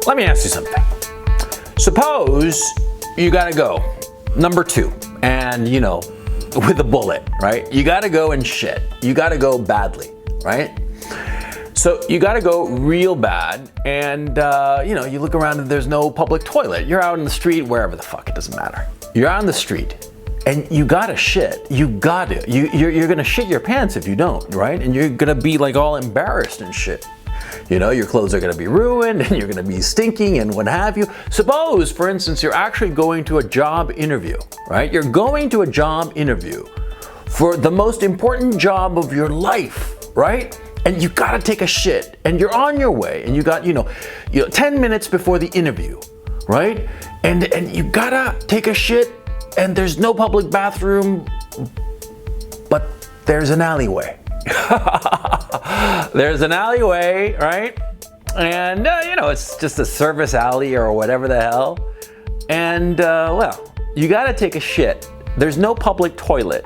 Let me ask you something. Suppose you gotta go, number 2, and with a bullet, right? You gotta go and shit. You gotta go badly, right? So you gotta go real bad, and you look around and there's no public toilet. You're out in the street, wherever the fuck, it doesn't matter. You're out in the street, and you gotta shit. You're gonna shit your pants if you don't, right? And you're gonna be like all embarrassed and shit. Your clothes are gonna be ruined, and you're gonna be stinking and what have you. Suppose, for instance, you're actually going to a job interview, right? You're going to a job interview for the most important job of your life, right? And you gotta take a shit, and you're on your way, and you got 10 minutes before the interview, right? And you gotta take a shit, and there's no public bathroom, but there's an alleyway. There's an alleyway, right? And it's just a service alley or whatever the hell. And you gotta take a shit. There's no public toilet.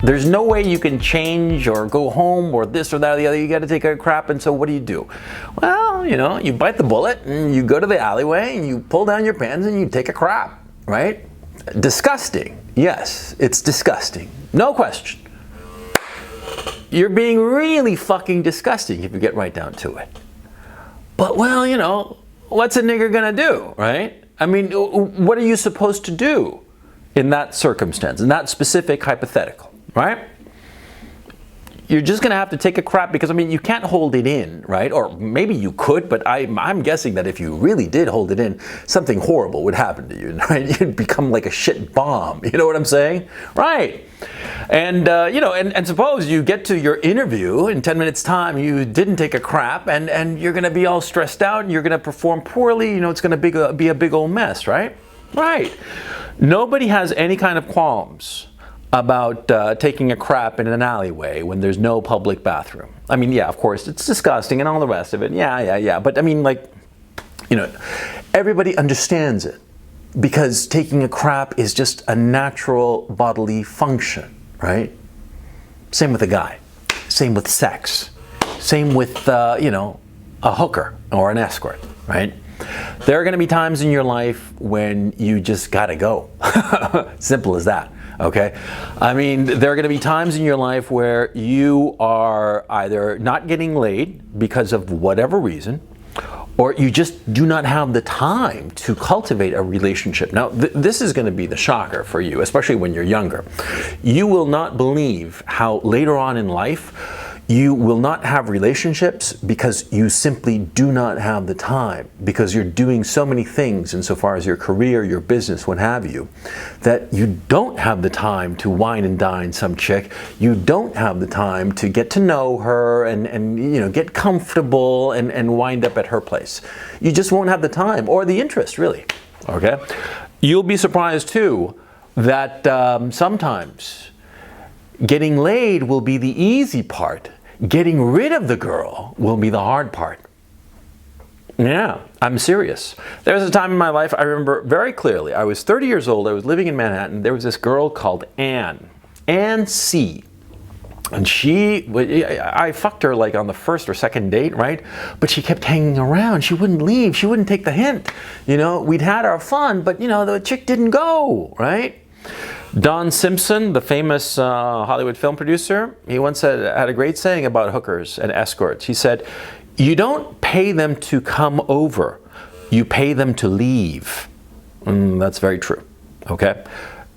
There's no way you can change or go home or this or that or the other. You got to take a crap, and so what do? Well, you bite the bullet and you go to the alleyway and you pull down your pants and you take a crap, right? Disgusting. Yes, it's disgusting. No question. You're being really fucking disgusting if you get right down to it. But what's a nigger gonna do, right? I mean, what are you supposed to do in that circumstance, in that specific hypothetical? Right? You're just going to have to take a crap because, you can't hold it in, right? Or maybe you could, but I'm guessing that if you really did hold it in, something horrible would happen to you, right? You'd become like a shit bomb. You know what I'm saying? Right. And, and suppose you get to your interview in 10 minutes time, you didn't take a crap, and you're going to be all stressed out, and you're going to perform poorly. It's going to be a big old mess, right? Right. Nobody has any kind of qualms about taking a crap in an alleyway when there's no public bathroom. Of course, it's disgusting and all the rest of it. Yeah. But everybody understands it because taking a crap is just a natural bodily function, right? Same with a guy. Same with sex. Same with, a hooker or an escort, right? There are going to be times in your life when you just gotta go. Simple as that. Okay? There are going to be times in your life where you are either not getting laid because of whatever reason, or you just do not have the time to cultivate a relationship. Now, this is going to be the shocker for you, especially when you're younger. You will not believe how later on in life you will not have relationships because you simply do not have the time, because you're doing so many things insofar as your career, your business, what have you, that you don't have the time to wine and dine some chick. You don't have the time to get to know her and get comfortable and wind up at her place. You just won't have the time or the interest, really. Okay? You'll be surprised too that sometimes getting laid will be the easy part. Getting rid of the girl will be the hard part. Yeah, I'm serious. There was a time in my life I remember very clearly. I was 30 years old. I was living in Manhattan. There was this girl called Ann C. And I fucked her like on the first or second date, right? But she kept hanging around. She wouldn't leave. She wouldn't take the hint. We'd had our fun, but the chick didn't go, right? Don Simpson, the famous Hollywood film producer, he once had a great saying about hookers and escorts. He said, "You don't pay them to come over, you pay them to leave." That's very true. Okay?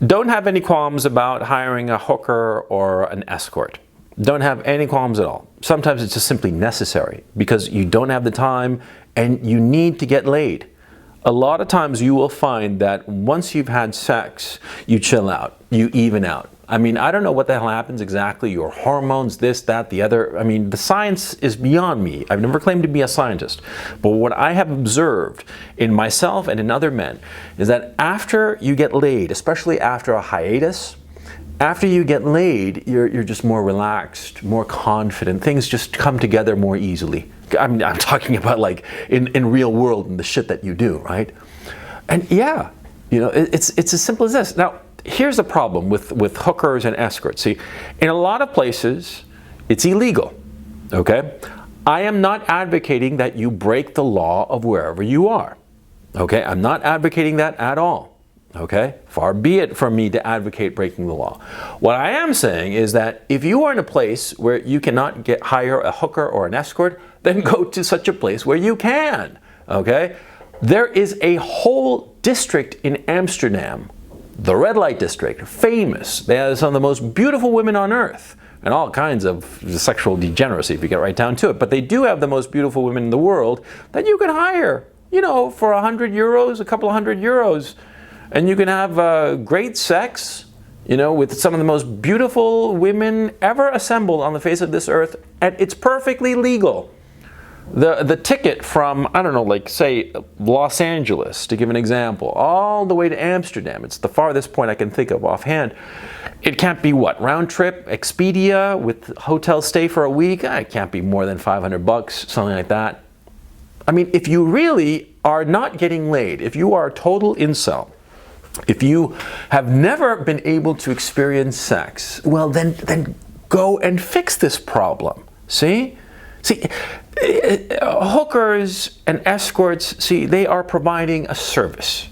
Don't have any qualms about hiring a hooker or an escort. Don't have any qualms at all. Sometimes it's just simply necessary because you don't have the time and you need to get laid. A lot of times you will find that once you've had sex, you chill out, you even out. I don't know what the hell happens exactly, your hormones, this, that, the other. The science is beyond me. I've never claimed to be a scientist. But what I have observed in myself and in other men is that after you get laid, especially after a hiatus, after you get laid, you're just more relaxed, more confident. Things just come together more easily. I'm talking about like in real world and the shit that you do, right? And it's as simple as this. Now, here's the problem with hookers and escorts. See, in a lot of places, it's illegal, okay? I am not advocating that you break the law of wherever you are. Okay, I'm not advocating that at all. Okay, far be it from me to advocate breaking the law. What I am saying is that if you are in a place where you cannot hire a hooker or an escort, then go to such a place where you can. Okay, there is a whole district in Amsterdam, the red light district, famous. They have some of the most beautiful women on earth and all kinds of sexual degeneracy if you get right down to it. But they do have the most beautiful women in the world that you can hire, you know, for 100 euros, a couple of €100. And you can have great sex, you know, with some of the most beautiful women ever assembled on the face of this earth, and it's perfectly legal. The ticket from, I don't know, like say Los Angeles, to give an example, all the way to Amsterdam, it's the farthest point I can think of offhand. It can't be what, round trip, Expedia with hotel stay for a week? It can't be more than $500, something like that. I mean, if you really are not getting laid, if you are a total incel, if you have never been able to experience sex, well, then go and fix this problem. See, hookers and escorts, see, they are providing a service,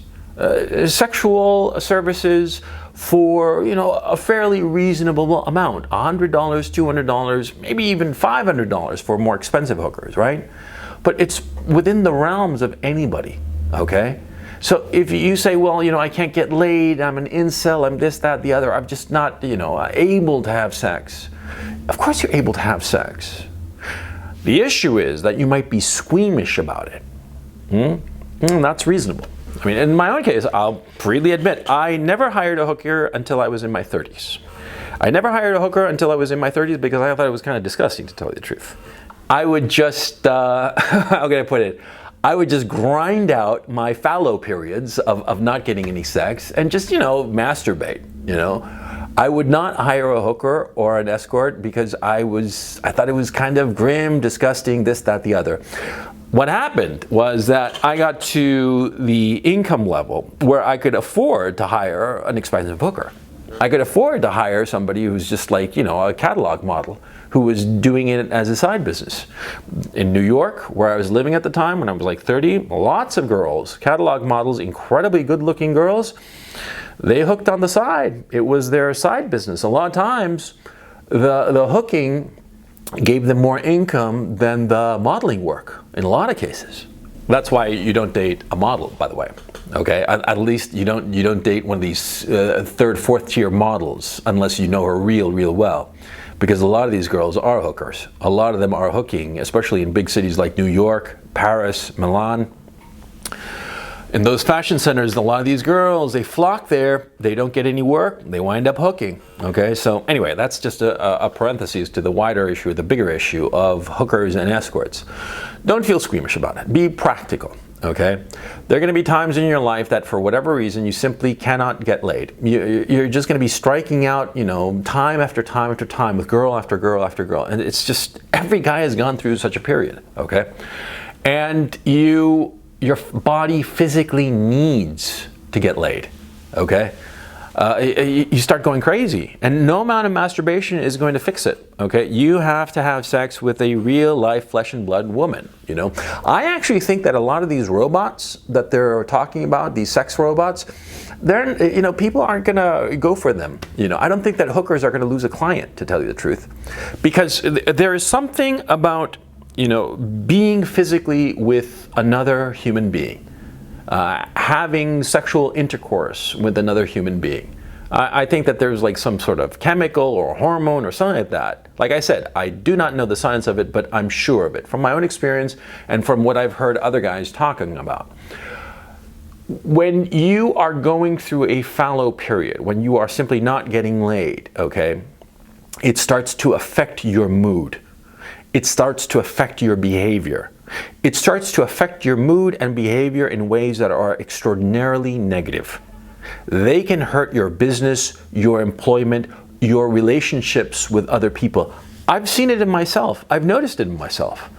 sexual services for, you know, a fairly reasonable amount, $100, $200, maybe even $500 for more expensive hookers, right? But it's within the realms of anybody, okay? So if you say, well, you know, I can't get laid, I'm an incel, I'm this, that, the other, I'm just not, you know, able to have sex. Of course you're able to have sex. The issue is that you might be squeamish about it. That's reasonable. I mean, in my own case, I'll freely admit, I never hired a hooker until I was in my 30s. I never hired a hooker until I was in my 30s because I thought it was kind of disgusting, to tell you the truth. I would just, how can I put it? I would just grind out my fallow periods of not getting any sex and just, you know, masturbate, you know. I would not hire a hooker or an escort because I thought it was kind of grim, disgusting, this, that, the other. What happened was that I got to the income level where I could afford to hire an expensive hooker. I could afford to hire somebody who's just like, you know, a catalog model who was doing it as a side business. In New York, where I was living at the time, when I was like 30, lots of girls, catalog models, incredibly good-looking girls, they hooked on the side. It was their side business. A lot of times, the hooking gave them more income than the modeling work, in a lot of cases. That's why you don't date a model, by the way. Okay, at least you don't date one of these third, fourth tier models unless you know her real well. Because a lot of these girls are hookers. A lot of them are hooking, especially in big cities like New York, Paris, Milan. In those fashion centers, a lot of these girls, they flock there, they don't get any work, they wind up hooking. Okay, so anyway, that's just a parenthesis to the wider issue, the bigger issue of hookers and escorts. Don't feel squeamish about it. Be practical. Okay, there are going to be times in your life that for whatever reason you simply cannot get laid. You're just going to be striking out, you know, time after time after time with girl after girl after girl, and it's just every guy has gone through such a period. Okay, and your body physically needs to get laid. Okay. You start going crazy, and no amount of masturbation is going to fix it. Okay, you have to have sex with a real life flesh and blood woman. You know, I actually think that a lot of these robots that they're talking about, these sex robots, they're, you know, people aren't gonna go for them. You know, I don't think that hookers are gonna lose a client, to tell you the truth, because there is something about, you know, being physically with another human being. Having sexual intercourse with another human being. I think that there's like some sort of chemical or hormone or something like that. Like I said, I do not know the science of it, but I'm sure of it from my own experience and from what I've heard other guys talking about. When you are going through a fallow period, when you are simply not getting laid, okay, it starts to affect your mood. It starts to affect your behavior. It starts to affect your mood and behavior in ways that are extraordinarily negative. They can hurt your business, your employment, your relationships with other people. I've seen it in myself. I've noticed it in myself.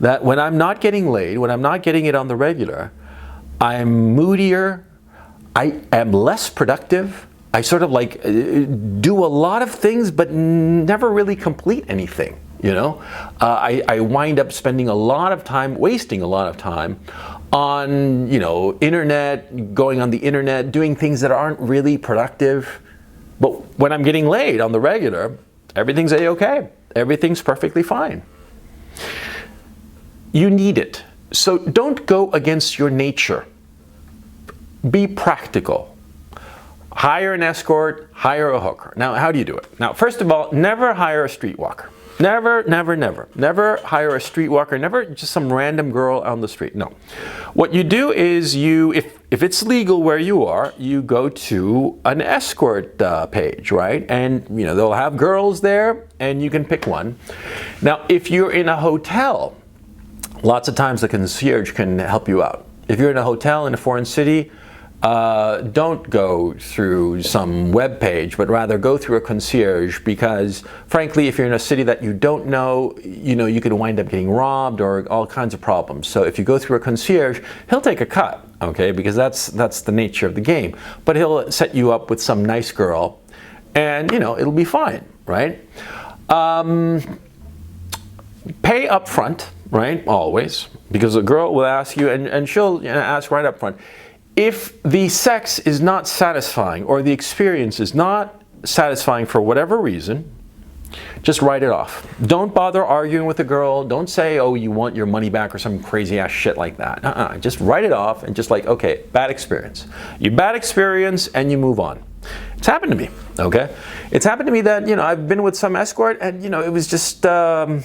That when I'm not getting laid, when I'm not getting it on the regular, I'm moodier, I am less productive. I sort of like do a lot of things but never really complete anything. I wind up spending a lot of time, wasting a lot of time on, internet, going on the internet, doing things that aren't really productive. But when I'm getting laid on the regular, everything's A-okay. Everything's perfectly fine. You need it. So don't go against your nature. Be practical. Hire an escort, hire a hooker. Now, how do you do it? Now, first of all, never hire a streetwalker. Never, never, never. Never hire a streetwalker. Never just some random girl on the street. No. What you do is if it's legal where you are, you go to an escort page, right? And, they'll have girls there and you can pick one. Now, if you're in a hotel, lots of times the concierge can help you out. If you're in a hotel in a foreign city, don't go through some web page, but rather go through a concierge, because frankly, if you're in a city that you don't know, you could wind up getting robbed or all kinds of problems. So if you go through a concierge, he'll take a cut, okay, because that's the nature of the game. But he'll set you up with some nice girl, and it'll be fine, right? Pay up front, right? Always, because a girl will ask you, and she'll ask right up front. If the sex is not satisfying or the experience is not satisfying for whatever reason, just write it off. Don't bother arguing with the girl. Don't say, oh, you want your money back or some crazy ass shit like that. Just write it off and just like, okay, bad experience. You bad experience and you move on. It's happened to me, okay? It's happened to me that, I've been with some escort and, it was just a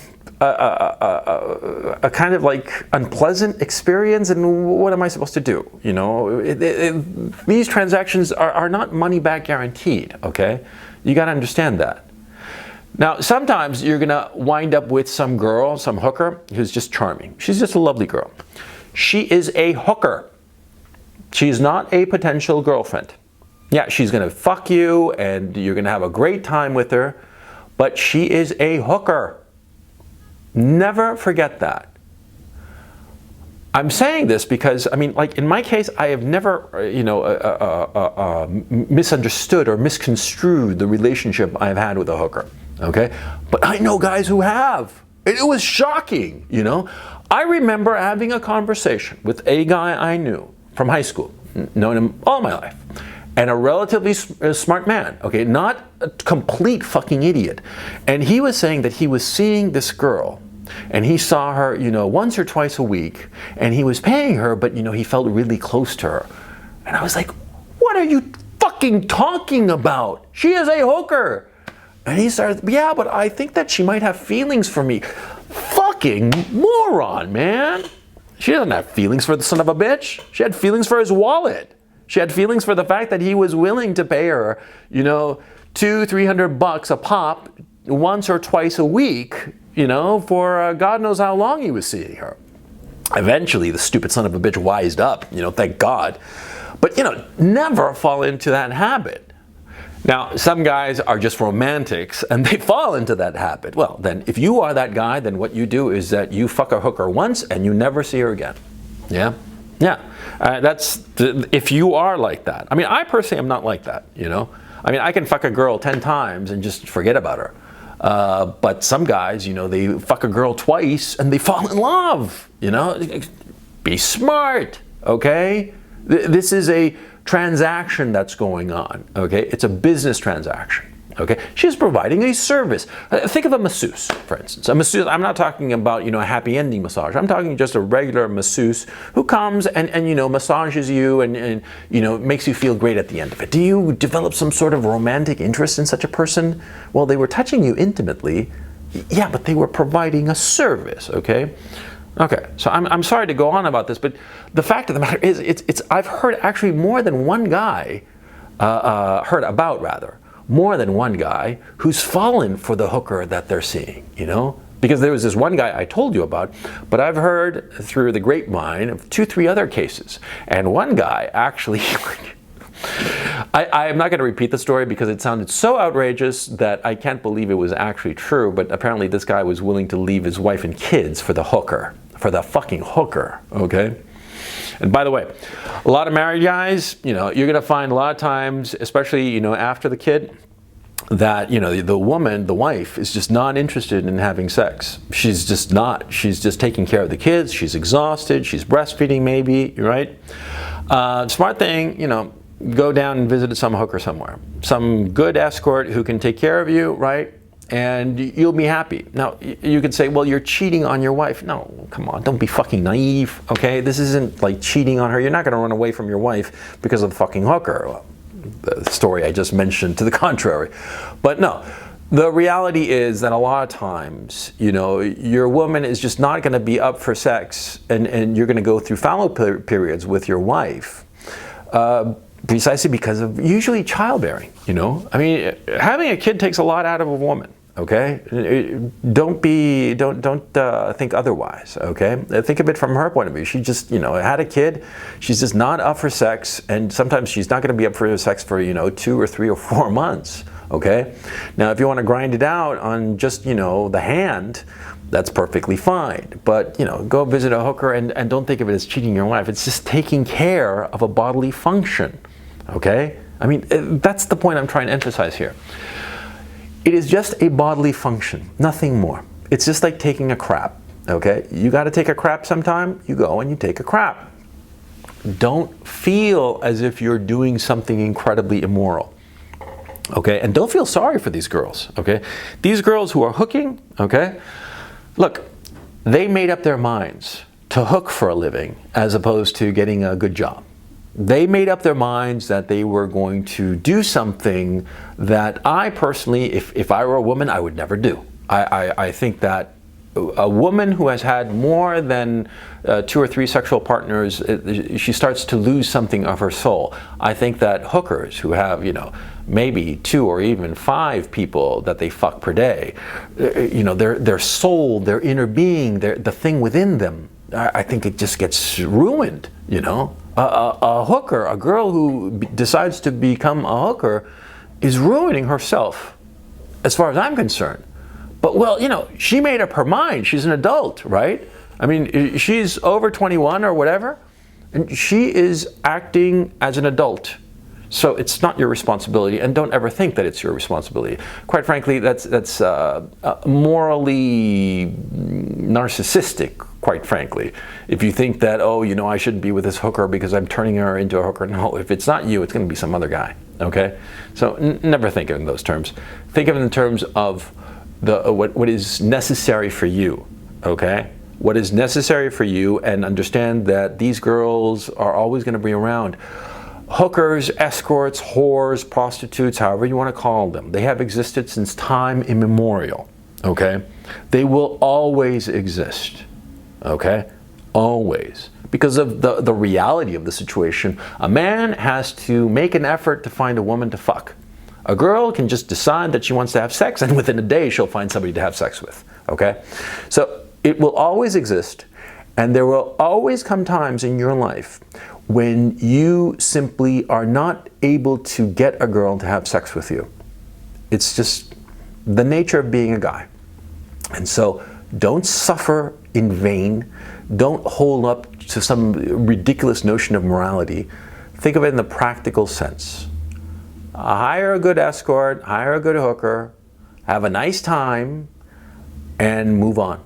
kind of like unpleasant experience, and what am I supposed to do? These transactions are not money back guaranteed, okay? You got to understand that. Now, sometimes you're going to wind up with some girl, some hooker, who's just charming. She's just a lovely girl. She is a hooker. She's not a potential girlfriend. Yeah, she's going to fuck you and you're going to have a great time with her, but she is a hooker. Never forget that. I'm saying this because, like in my case, I have never, misunderstood or misconstrued the relationship I've had with a hooker, okay? But I know guys who have. It was shocking, I remember having a conversation with a guy I knew from high school, known him all my life, and a relatively smart man, okay? Not a complete fucking idiot. And he was saying that he was seeing this girl, and he saw her, once or twice a week, and he was paying her, but, he felt really close to her. And I was like, what are you fucking talking about? She is a hooker. And he started, yeah, but I think that she might have feelings for me. Fucking moron, man. She doesn't have feelings for the son of a bitch. She had feelings for his wallet. She had feelings for the fact that he was willing to pay her, $200-300 a pop once or twice a week, for God knows how long he was seeing her. Eventually, the stupid son of a bitch wised up, thank God. But, never fall into that habit. Now, some guys are just romantics and they fall into that habit. Well, then if you are that guy, then what you do is that you fuck a hooker once and you never see her again. Yeah? Yeah. If you are like that. I personally am not like that, I can fuck a girl 10 times and just forget about her. But some guys, they fuck a girl twice and they fall in love, Be smart, okay? This is a transaction that's going on, okay? It's a business transaction, okay? She's providing a service. Think of a masseuse, for instance. A masseuse, I'm not talking about, a happy ending massage. I'm talking just a regular masseuse who comes and massages you and makes you feel great at the end of it. Do you develop some sort of romantic interest in such a person? Well, they were touching you intimately. Yeah, but they were providing a service, okay? Okay, so I'm sorry to go on about this, but the fact of the matter is, I've heard actually more than one guy, more than one guy who's fallen for the hooker that they're seeing, Because there was this one guy I told you about, but I've heard through the grapevine of 2-3 other cases. And one guy actually, I am not going to repeat the story because it sounded so outrageous that I can't believe it was actually true, but apparently this guy was willing to leave his wife and kids for the hooker, for the fucking hooker, okay? And by the way, a lot of married guys, you're going to find a lot of times, especially, after the kid, that, you know, the woman, the wife, is just not interested in having sex. She's just not. She's just taking care of the kids. She's exhausted. She's breastfeeding, maybe, right? Smart thing, you know, go down and visit some hooker somewhere. Some good escort who can take care of you, right? And you'll be happy. Now, you could say, well, you're cheating on your wife. No, come on, don't be fucking naive, okay? This isn't like cheating on her. You're not gonna run away from your wife because of the fucking hooker. Well, the story I just mentioned to the contrary. But no, the reality is that a lot of times, you know, your woman is just not going to be up for sex, and you're going to go through fallow periods with your wife, precisely because of usually childbearing, you know. I mean, having a kid takes a lot out of a woman. Okay, don't think otherwise. Okay, think of it from her point of view. She just, you know, had a kid. She's just not up for sex, and sometimes she's not going to be up for sex for, you know, 2 or 3 or 4 months. Okay, now if you want to grind it out on just, you know, the hand, that's perfectly fine. But, you know, go visit a hooker and don't think of it as cheating your wife. It's just taking care of a bodily function. Okay, I mean, that's the point I'm trying to emphasize here. It is just a bodily function, nothing more. It's just like taking a crap, okay? You got to take a crap sometime, you go and you take a crap. Don't feel as if you're doing something incredibly immoral, okay? And don't feel sorry for these girls, okay? These girls who are hooking, okay? Look, they made up their minds to hook for a living as opposed to getting a good job. They made up their minds that they were going to do something that I personally, if I were a woman, I would never do. I think that a woman who has had more than 2 or 3 sexual partners, she starts to lose something of her soul. I think that hookers who have, you know, maybe 2 or even 5 people that they fuck per day, you know, their soul, their inner being, the thing within them, I think it just gets ruined, you know. A hooker, a girl who decides to become a hooker, is ruining herself, as far as I'm concerned. But, well, you know, she made up her mind. She's an adult, right? I mean, she's over 21 or whatever, and she is acting as an adult. So it's not your responsibility, and don't ever think that it's your responsibility. Quite frankly, that's morally narcissistic, quite frankly. If you think that, oh, you know, I shouldn't be with this hooker because I'm turning her into a hooker. No, if it's not you, it's going to be some other guy, okay? So never think in those terms. Think of it in terms of what is necessary for you, okay? What is necessary for you, and understand that these girls are always going to be around. Hookers, escorts, whores, prostitutes, however you want to call them, they have existed since time immemorial, okay? They will always exist, okay? Always. Because of the reality of the situation, a man has to make an effort to find a woman to fuck. A girl can just decide that she wants to have sex, and within a day she'll find somebody to have sex with, okay? So it will always exist, and there will always come times in your life when you simply are not able to get a girl to have sex with you. It's just the nature of being a guy. And so don't suffer in vain. Don't hold up to some ridiculous notion of morality. Think of it in the practical sense. Hire a good escort, hire a good hooker, have a nice time, and move on.